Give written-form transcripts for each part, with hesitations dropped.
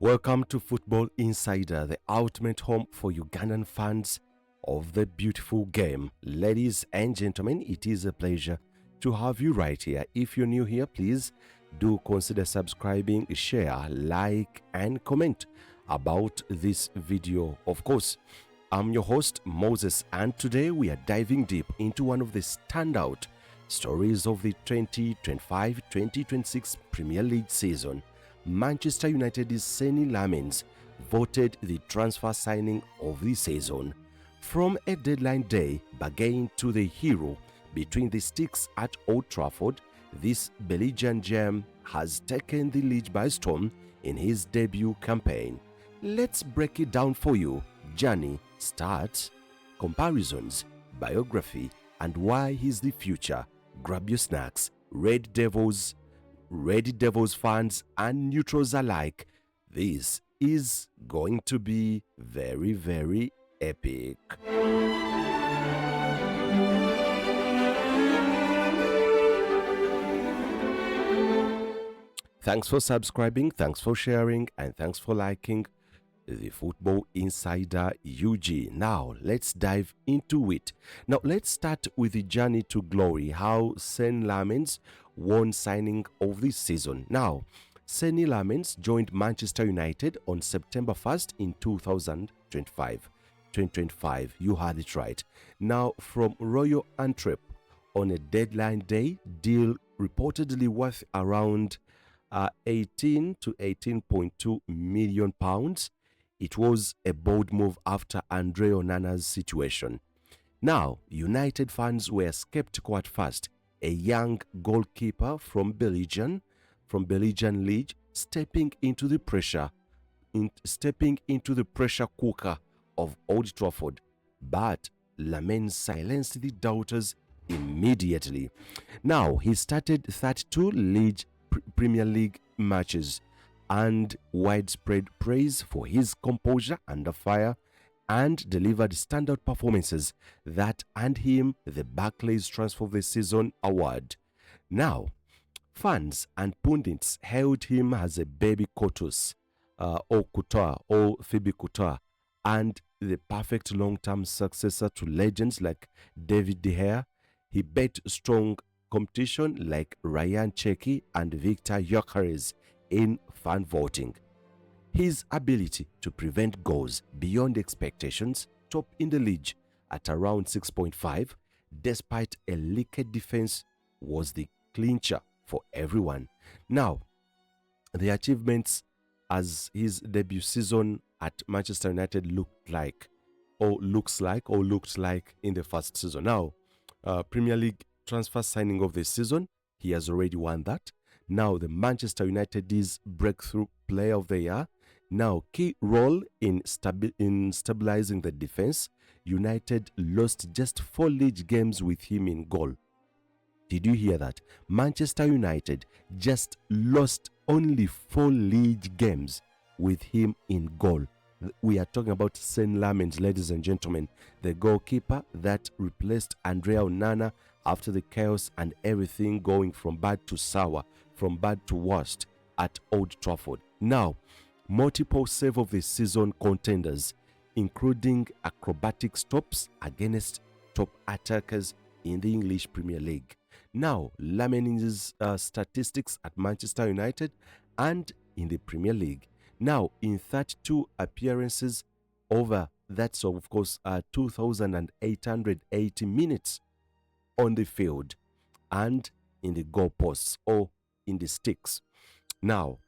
Welcome to Football Insider, the ultimate home for Ugandan fans of the beautiful game. Ladies and gentlemen, it is a pleasure to have you right here. If you're new here, please do consider subscribing, share, like, and comment about this video. Of course, I'm your host, Moses, and today we are diving deep into one of the standout stories of the 2025-2026 Premier League season. Manchester United's Senne Lammens voted the transfer signing of the season. From a deadline day bargain to the hero between the sticks at Old Trafford, this Belgian gem has taken the league by storm in his debut campaign. Let's break it down for you. Journey, stats, comparisons, biography, and why he's the future. Grab your snacks, Red Devils fans and neutrals alike. This is going to be very, very epic. Thanks for subscribing, thanks for sharing, and thanks for liking the Football Insider UG. Now, let's dive into it. Now, let's start with the journey to glory, how Senne Lammens won signing of this season. Now, Senne Lammens joined Manchester United on September 1st in 2025. You heard it right. Now, from Royal Antwerp on a deadline day, deal reportedly worth around 18 to 18.2 million pounds. It was a bold move after André Onana's situation. Now, United fans were skeptical at first. A young goalkeeper from Belgian league stepping into the pressure cooker of Old Trafford. But Lammens silenced the doubters immediately. Now, he started 32 Premier League matches and widespread praise for his composure under fire, and delivered standout performances that earned him the Barclays Transfer of the Season award. Now, fans and pundits hailed him as a baby Couture or Phoebe Couture, and the perfect long-term successor to legends like David Raya. He bet strong competition like Ryan Cherki and Victor Gyökeres in fan voting. His ability to prevent goals beyond expectations, top in the league at around 6.5, despite a leaked defense, was the clincher for everyone. Now, the achievements as his debut season at Manchester United looked like in the first season. Now, Premier League transfer signing of the season, he has already won that. Now, the Manchester United's breakthrough player of the year. Now, key role in stabilizing the defense. United lost just 4 league games with him in goal. Did you hear that? Manchester United just lost only 4 league games with him in goal. We are talking about Senne Lammens, ladies and gentlemen, the goalkeeper that replaced André Onana after the chaos and everything going from bad to sour, from bad to worst at Old Trafford. Now, multiple save of the season contenders, including acrobatic stops against top attackers in the English Premier League. Now, Lammens' statistics at Manchester United and in the Premier League. Now, in 32 appearances over, that's of course 2,880 minutes on the field and in the goalposts or in the sticks. Now,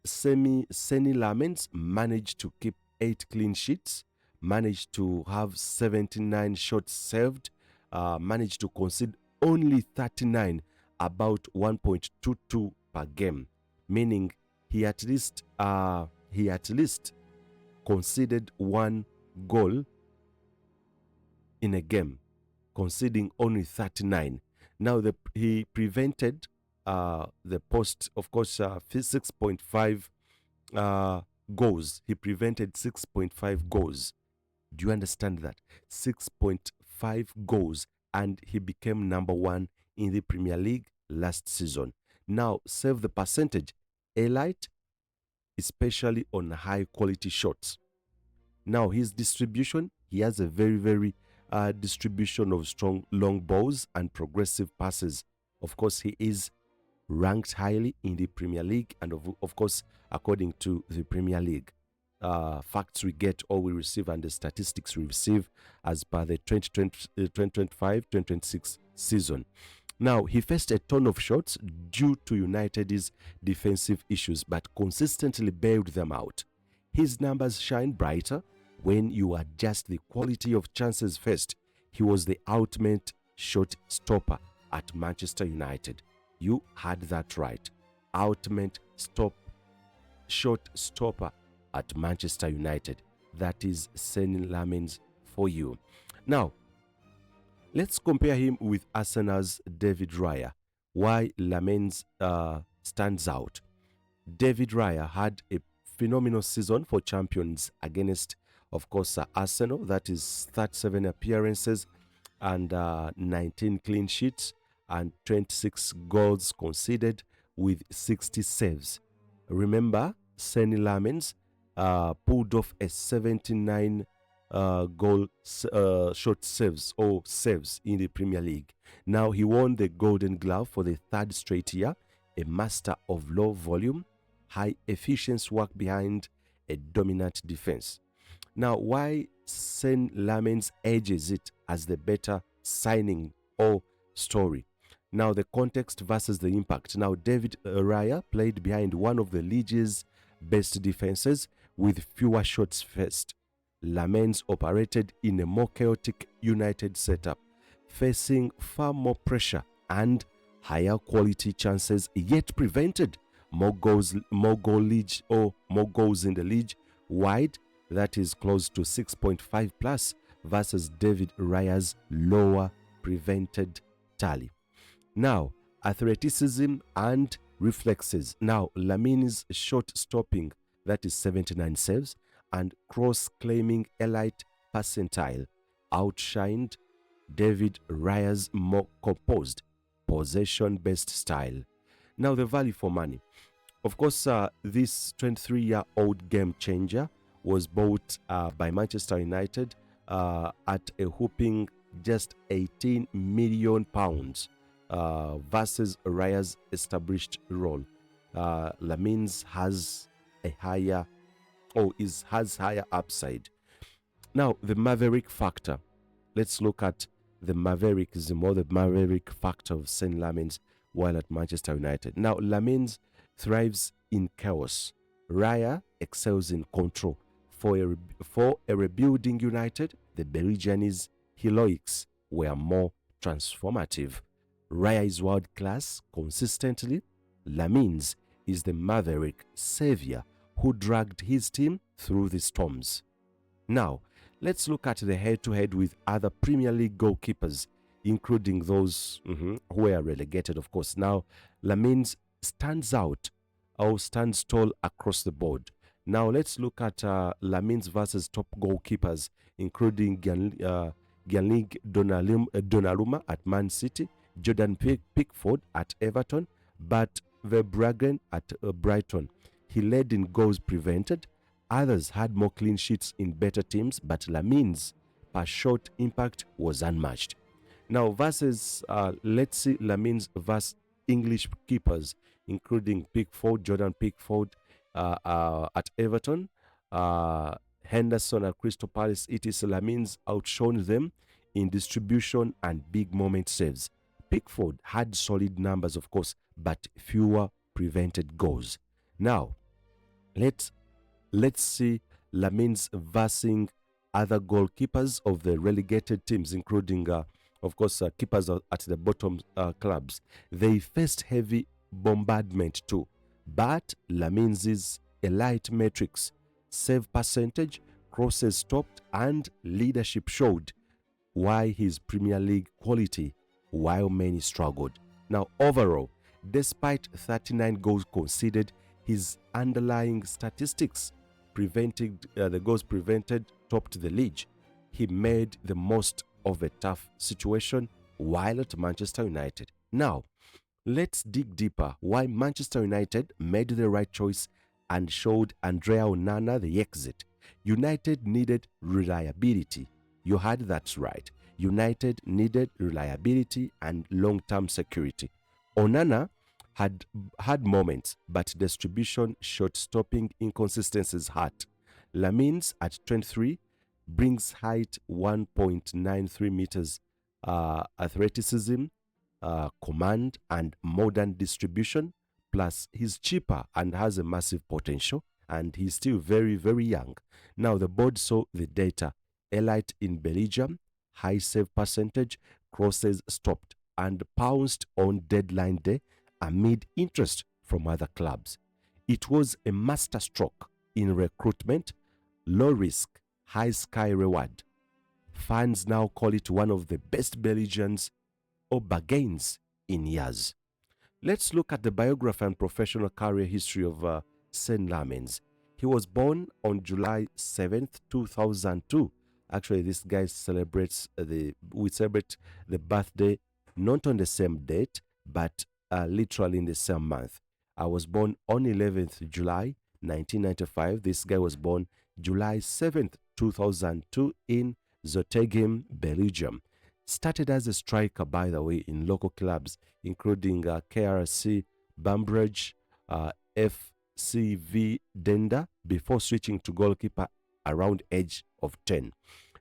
Senne Lammens managed to keep 8 clean sheets, managed to have 79 shots saved, managed to concede only 39, about 1.22 per game, meaning he at least conceded 1 goal in a game, conceding only 39. Now he prevented the post, of course, 6.5 goals. He prevented 6.5 goals. Do you understand that? 6.5 goals, and he became number one in the Premier League last season. Now, save the percentage. Elite, especially on high quality shots. Now, his distribution, he has a very distribution of strong long balls and progressive passes. Of course, he is ranked highly in the Premier League, and of course, according to the Premier League facts we get or we receive and the statistics we receive as per the 2025-2026 season. Now, he faced a ton of shots due to United's defensive issues, but consistently bailed them out. His numbers shine brighter when you adjust the quality of chances faced. He was the ultimate shot stopper at Manchester United. You had that right. Ultimate shot stopper at Manchester United. That is Senne Lammens for you. Now, let's compare him with Arsenal's David Raya. Why Lammens stands out. David Raya had a phenomenal season for champions against, of course, Arsenal. That is 37 appearances and 19 clean sheets and 26 goals conceded with 60 saves. Remember, Senne Lammens pulled off a 79 goal shot saves in the Premier League. Now, he won the Golden Glove for the third straight year, a master of low volume, high efficiency work behind a dominant defense. Now, why Senne Lammens edges it as the better signing or story? Now, the context versus the impact. Now, David Raya played behind one of the league's best defenses with fewer shots faced. Lammens operated in a more chaotic United setup, facing far more pressure and higher quality chances, yet prevented more goals in the league wide, that is close to 6.5 plus, versus David Raya's lower prevented tally. Now, athleticism and reflexes. Now, Lammens' shot stopping, that is 79 saves, and cross-claiming elite percentile outshined David Raya's more composed, possession-based style. Now, the value for money. Of course, this 23-year-old game changer was bought by Manchester United at a whopping just £18 million versus Raya's established role. Lammens has higher upside. Now, the maverick factor. Let's look at the maverickism or the maverick factor of Senne Lammens while at Manchester United. Now, Lammens thrives in chaos. Raya excels in control. For a rebuilding United, the Belgian's heroics were more transformative. Raya is world class consistently. Lammens is the maverick savior who dragged his team through the storms. Now, let's look at the head-to-head with other Premier League goalkeepers, including those who were relegated, of course. Now, Lammens stands tall across the board. Now, let's look at Lammens versus top goalkeepers, including Gianluigi Donnarumma at Man City, Jordan Pickford at Everton, but Verbruggen at Brighton. He led in goals prevented. Others had more clean sheets in better teams, but Lammens' per shot impact was unmatched. Now, let's see Lammens versus English keepers, including Jordan Pickford at Everton, Henderson at Crystal Palace. It is Lammens outshone them in distribution and big moment saves. Pickford had solid numbers, of course, but fewer prevented goals. Now, let's see Lammens versing other goalkeepers of the relegated teams, including, keepers at the bottom clubs. They faced heavy bombardment too, but Lammens' elite metrics, save percentage, crosses stopped, and leadership showed why his Premier League quality, while many struggled. Now, overall, despite 39 goals conceded, his underlying statistics prevented topped the league. He made the most of a tough situation while at Manchester United. Now, let's dig deeper why Manchester United made the right choice and showed André Onana the exit. United needed reliability. You heard that right. United needed reliability and long-term security. Onana had moments, but distribution, shot-stopping inconsistencies hurt. Lammens at 23 brings height 1.93 meters, athleticism, command, and modern distribution. Plus, he's cheaper and has a massive potential, and he's still very, very young. Now, the board saw the data. Elite in Belgium, high save percentage, crosses stopped, and pounced on deadline day amid interest from other clubs. It was a masterstroke in recruitment, low risk, high sky reward. Fans now call it one of the best Belgians or bargains in years. Let's look at the biography and professional career history of Senne Lammens. He was born on July 7th, 2002. Actually, this guy we celebrate the birthday not on the same date, but literally in the same month. I was born on 11th July 1995. This guy was born July 7th, 2002 in Zottegem, Belgium. Started as a striker, by the way, in local clubs, including KRC Bambridge, FCV Denda, before switching to goalkeeper around age of 10.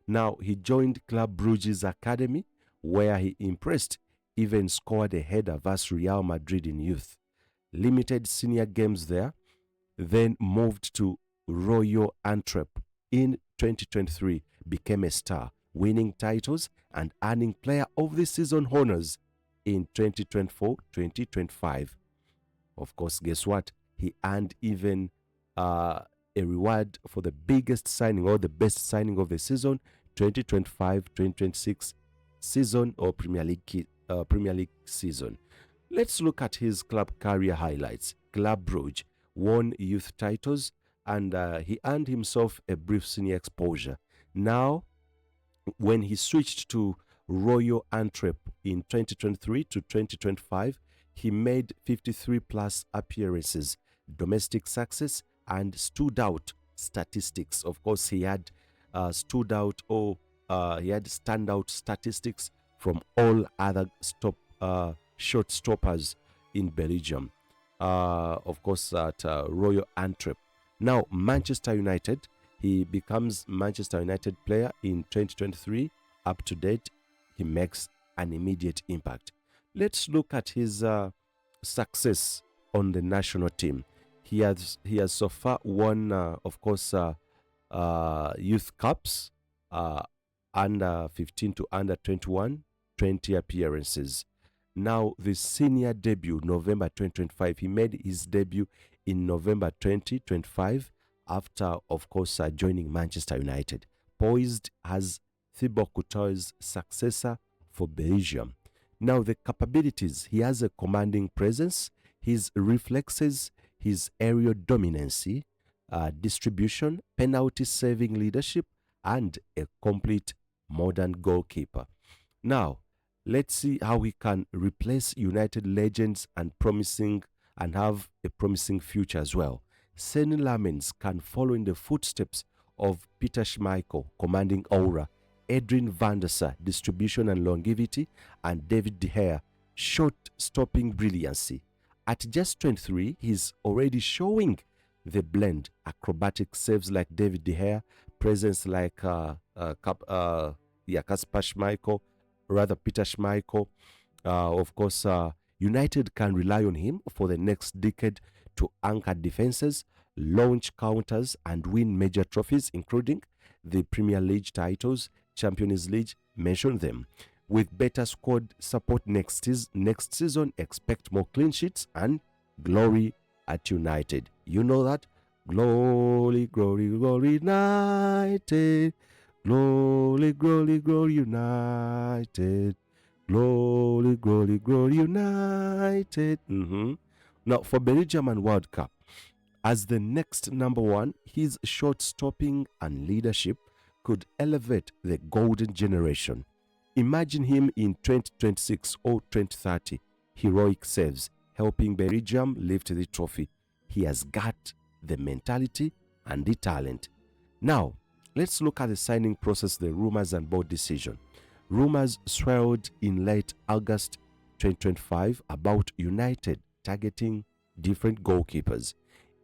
Now, he joined Club Brugge's academy, where he impressed, even scored a header versus Real Madrid in youth. Limited senior games there, then moved to Royal Antwerp in 2023, became a star, winning titles and earning Player of the Season honors in 2024-2025. Of course, guess what? He earned even a reward for the biggest signing or the best signing of the season, 2025-2026 season or Premier League season. Let's look at his club career highlights. Club Brugge won youth titles, and he earned himself a brief senior exposure. Now, when he switched to Royal Antwerp in 2023 to 2025, he made 53 plus appearances, domestic success, and stood out statistics. Of course, he had standout statistics from all other short stoppers in Belgium. Of course, at Royal Antwerp. Now, Manchester United. He becomes Manchester United player in 2023. Up to date, he makes an immediate impact. Let's look at his success on the national team. He has so far won, youth cups, under 15 to under 21, 20 appearances. Now, the senior debut, November 2025. He made his debut in November 2025. After, of course, joining Manchester United, poised as Thibaut Courtois' successor for Belgium. Now, the capabilities: he has a commanding presence, his reflexes, his aerial dominancy, distribution, penalty-saving leadership, and a complete modern goalkeeper. Now, let's see how he can replace United legends and have a promising future as well. Senne Lammens can follow in the footsteps of Peter Schmeichel, commanding aura, Adrien van der Sar, distribution and longevity, and David Raya, shot-stopping brilliancy. At just 23, he's already showing the blend: acrobatic saves like David Raya, presence like Kasper Schmeichel, rather Peter Schmeichel. Of course, United can rely on him for the next decade to anchor defenses, launch counters, and win major trophies, including the Premier League titles, Champions League, mention them. With better squad support next season, expect more clean sheets and glory at United. You know that? Glory, glory, glory, United. Glory, glory, glory, United. Glory, glory, glory, United. Now, for Belgium and World Cup, As the next number one, his shot stopping and leadership could elevate the golden generation. Imagine him in 2026 or 2030, heroic saves, helping Belgium lift the trophy. He has got the mentality and the talent. Now, let's look at the signing process, the rumors and board decision. Rumors swirled in late August 2025 about United targeting different goalkeepers.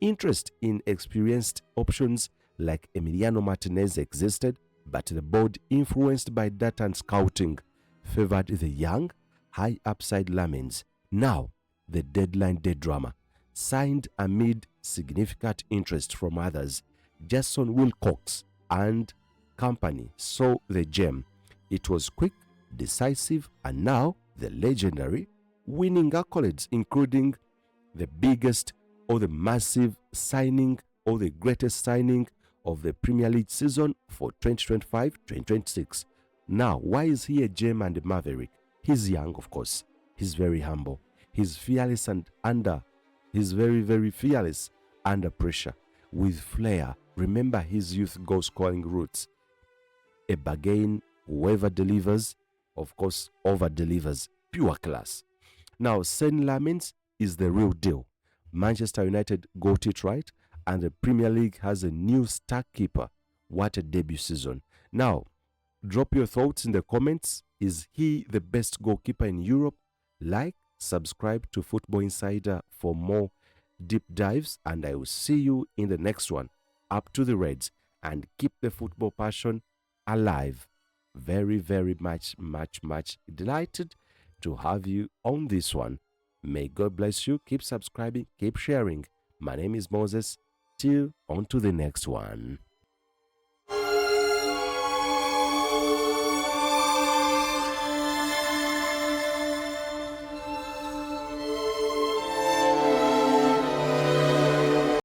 Interest in experienced options like Emiliano Martinez existed, but the board, influenced by data and scouting, favored the young, high upside Lammens. Now, the deadline day drama. Signed amid significant interest from others, Jason Wilcox and company saw the gem. It was quick, decisive, and now the legendary, winning accolades including the biggest or the massive signing or the greatest signing of the Premier League season for 2025-2026. Now, why is he a gem and a maverick? He's young, of course. He's very humble. He's fearless he's very, very fearless under pressure. With flair. Remember his youth goal scoring roots. A bargain, whoever delivers, of course, over delivers. Pure class. Now, Senne Lammens is the real deal. Manchester United got it right, and the Premier League has a new star keeper. What a debut season. Now, drop your thoughts in the comments. Is he the best goalkeeper in Europe? Like, subscribe to Football Insider for more deep dives, and I will see you in the next one. Up to the Reds, and keep the football passion alive. Very, very much delighted to have you on this one. May God bless you. Keep subscribing, keep sharing. My name is Moses. Till on to the next one.